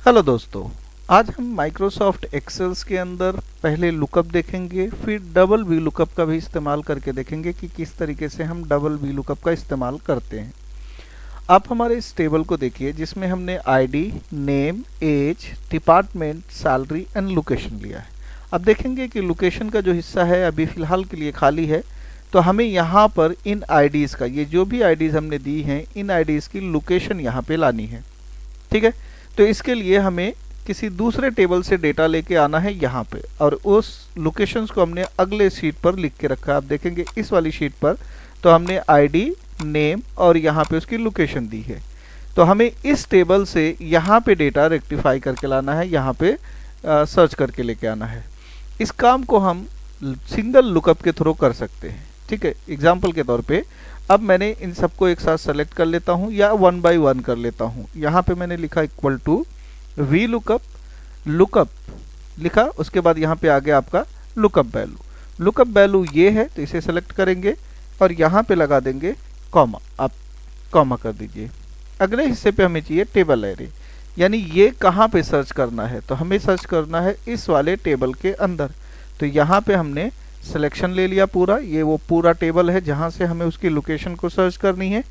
Hello दोस्तों। आज हम माइक्रोसॉफ्ट एक्सेल्स के अंदर पहले लुकअप देखेंगे, फिर डबल वी लुकअप का भी इस्तेमाल करके देखेंगे कि किस तरीके से हम डबल वी लुकअप का इस्तेमाल करते हैं। आप हमारे इस टेबल को देखिए जिसमें हमने ID, name, age, department, salary and location लिया है। अब देखेंगे कि लोकेशन का जो हिस्सा है अभी फ़िलहाल के लिए खाली है, तो हमें यहाँ पर इन आईडीज़ का, ये जो भी आईडीज़ हमने दी हैं, इन आईडीज़ की लोकेशन यहाँ पे लानी है। ठीक है, तो इसके लिए हमें किसी दूसरे टेबल से डेटा लेके आना है यहाँ पे, और उस लोकेशंस को हमने अगले शीट पर लिख के रखा है। आप देखेंगे इस वाली शीट पर तो हमने आईडी, नेम और यहाँ पे उसकी लोकेशन दी है। तो हमें इस टेबल से यहाँ पे डेटा रेक्टिफाई करके लाना है, यहाँ पे सर्च करके लेके आना है। इस काम को हम सिंगल लुकअप के थ्रू कर सकते हैं। ठीक है, एग्जाम्पल के तौर पे अब मैंने इन सबको एक साथ सेलेक्ट कर लेता हूं या वन बाय वन कर लेता हूं। यहाँ पे मैंने लिखा equal to V lookup, lookup लिखा, उसके बाद यहाँ पे आ गया आपका लुकअप वैल्यू। लुकअप वैल्यू ये है तो इसे सेलेक्ट करेंगे और यहाँ पे लगा देंगे कॉमा। आप कॉमा कर दीजिए। अगले हिस्से पे हमें चाहिए टेबल एरे, यानी ये कहाँ पे सर्च करना है, तो हमें सर्च करना है इस वाले टेबल के अंदर। तो यहाँ पे हमने सिलेक्शन ले लिया पूरा, ये वो पूरा टेबल है जहाँ से हमें उसकी लोकेशन को सर्च करनी है।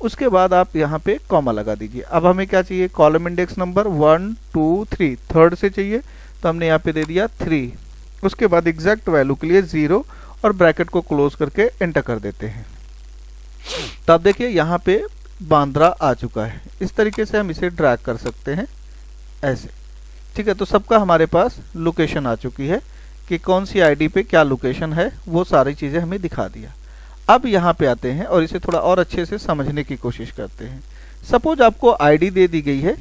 उसके बाद आप यहाँ पे कॉमा लगा दीजिए। अब हमें क्या चाहिए, कॉलम इंडेक्स नंबर 1 2 3, थर्ड से चाहिए तो हमने यहाँ पे दे दिया 3। उसके बाद एग्जैक्ट वैल्यू के लिए 0 और ब्रैकेट को क्लोज करके एंटर कर देते हैं। तो आप देखिए यहाँ पे बांद्रा आ चुका है। इस तरीके से हम इसे ड्रैग कर सकते हैं ऐसे। ठीक है, तो सबका हमारे पास लोकेशन आ चुकी है कि कौन सी आईडी पे क्या लोकेशन है, वो सारी चीज़ें हमें दिखा दिया। अब यहाँ पे आते हैं और इसे थोड़ा और अच्छे से समझने की कोशिश करते हैं। सपोज आपको आईडी दे दी गई है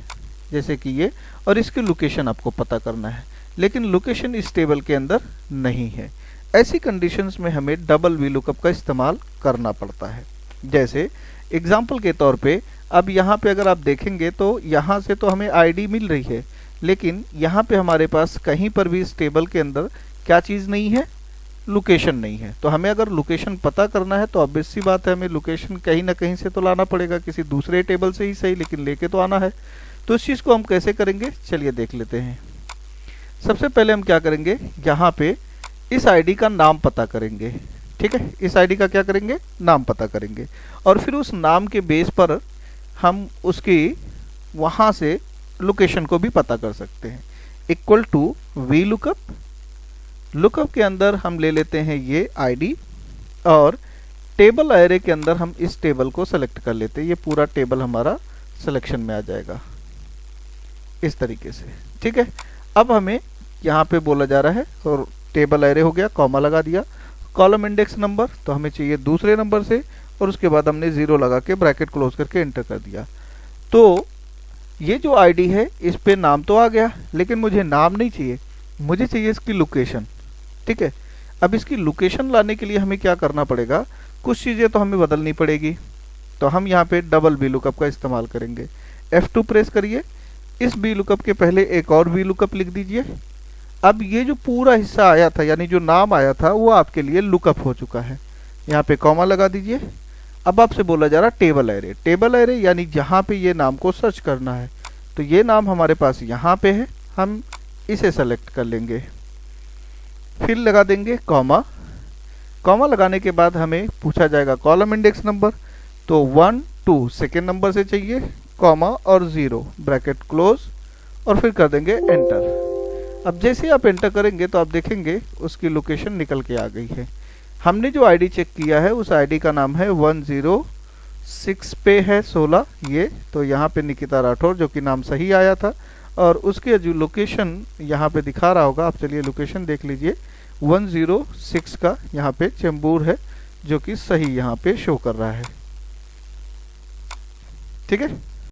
जैसे कि ये, और इसकी लोकेशन आपको पता करना है, लेकिन लोकेशन इस टेबल के अंदर नहीं है। ऐसी कंडीशंस में हमें डबल वी लुकअप का इस्तेमाल करना पड़ता है। जैसे एग्जाम्पल के तौर पे अब यहाँ पे अगर आप देखेंगे तो यहाँ से तो हमें आईडी मिल रही है, लेकिन यहाँ पे हमारे पास कहीं पर भी इस टेबल के अंदर क्या चीज़ नहीं है, लोकेशन नहीं है। तो हमें अगर लोकेशन पता करना है तो ऑब्वियस सी बात है, हमें लोकेशन कहीं ना कहीं से तो लाना पड़ेगा, किसी दूसरे टेबल से ही सही, लेकिन लेके तो आना है। तो इस चीज़ को हम कैसे करेंगे, चलिए देख लेते हैं। सबसे पहले हम क्या करेंगे, यहाँ पे इस आईडी का नाम पता करेंगे। ठीक है, इस आईडी का क्या करेंगे, नाम पता करेंगे, और फिर उस नाम के बेस पर हम उसकी वहाँ से लोकेशन को भी पता कर सकते हैं। Equal to V lookup, lookup के अंदर हम ले लेते हैं ये आईडी, और टेबल एरे के अंदर हम इस टेबल को सेलेक्ट कर लेते हैं। ये पूरा टेबल हमारा सिलेक्शन में आ जाएगा इस तरीके से। ठीक है, अब हमें यहाँ पे बोला जा रहा है और टेबल एरे हो गया, कॉमा लगा दिया। कॉलम इंडेक्स नंबर तो हमें चाहिए दूसरे नंबर से, और उसके बाद हमने 0 लगा के ब्रैकेट क्लोज करके एंटर कर दिया। तो ये जो आईडी है इस पे नाम तो आ गया, लेकिन मुझे नाम नहीं चाहिए, मुझे चाहिए इसकी लोकेशन। ठीक है, अब इसकी लोकेशन लाने के लिए हमें क्या करना पड़ेगा, कुछ चीज़ें तो हमें बदलनी पड़ेगी। तो हम यहाँ पे डबल वी लुकअप का इस्तेमाल करेंगे। F2 प्रेस करिए, इस वी लुकअप के पहले एक और वी लुकअप लिख दीजिए। अब ये जो पूरा हिस्सा आया था, यानी जो नाम आया था, वो आपके लिए लुकअप हो चुका है। यहाँ पे कॉमा लगा दीजिए। अब आपसे बोला जा रहा टेबल एरे, टेबल एरे यानी जहाँ पे ये नाम को सर्च करना है। तो ये नाम हमारे पास यहाँ पे है, हम इसे सेलेक्ट कर लेंगे, फिर लगा देंगे कॉमा। कॉमा लगाने के बाद हमें पूछा जाएगा कॉलम इंडेक्स नंबर, तो 1 2 सेकेंड नंबर से चाहिए, कॉमा और 0 ब्रैकेट क्लोज, और फिर कर देंगे एंटर। अब जैसे आप एंटर करेंगे तो आप देखेंगे उसकी लोकेशन निकल के आ गई है। हमने जो आईडी चेक किया है उस आईडी का नाम है 106 पे है 16 ये, तो यहाँ पे निकिता राठौर जो कि नाम सही आया था, और उसके जो लोकेशन यहाँ पे दिखा रहा होगा, आप चलिए लोकेशन देख लीजिए, 106 का यहाँ पे चेंबूर है जो कि सही यहाँ पे शो कर रहा है। ठीक है।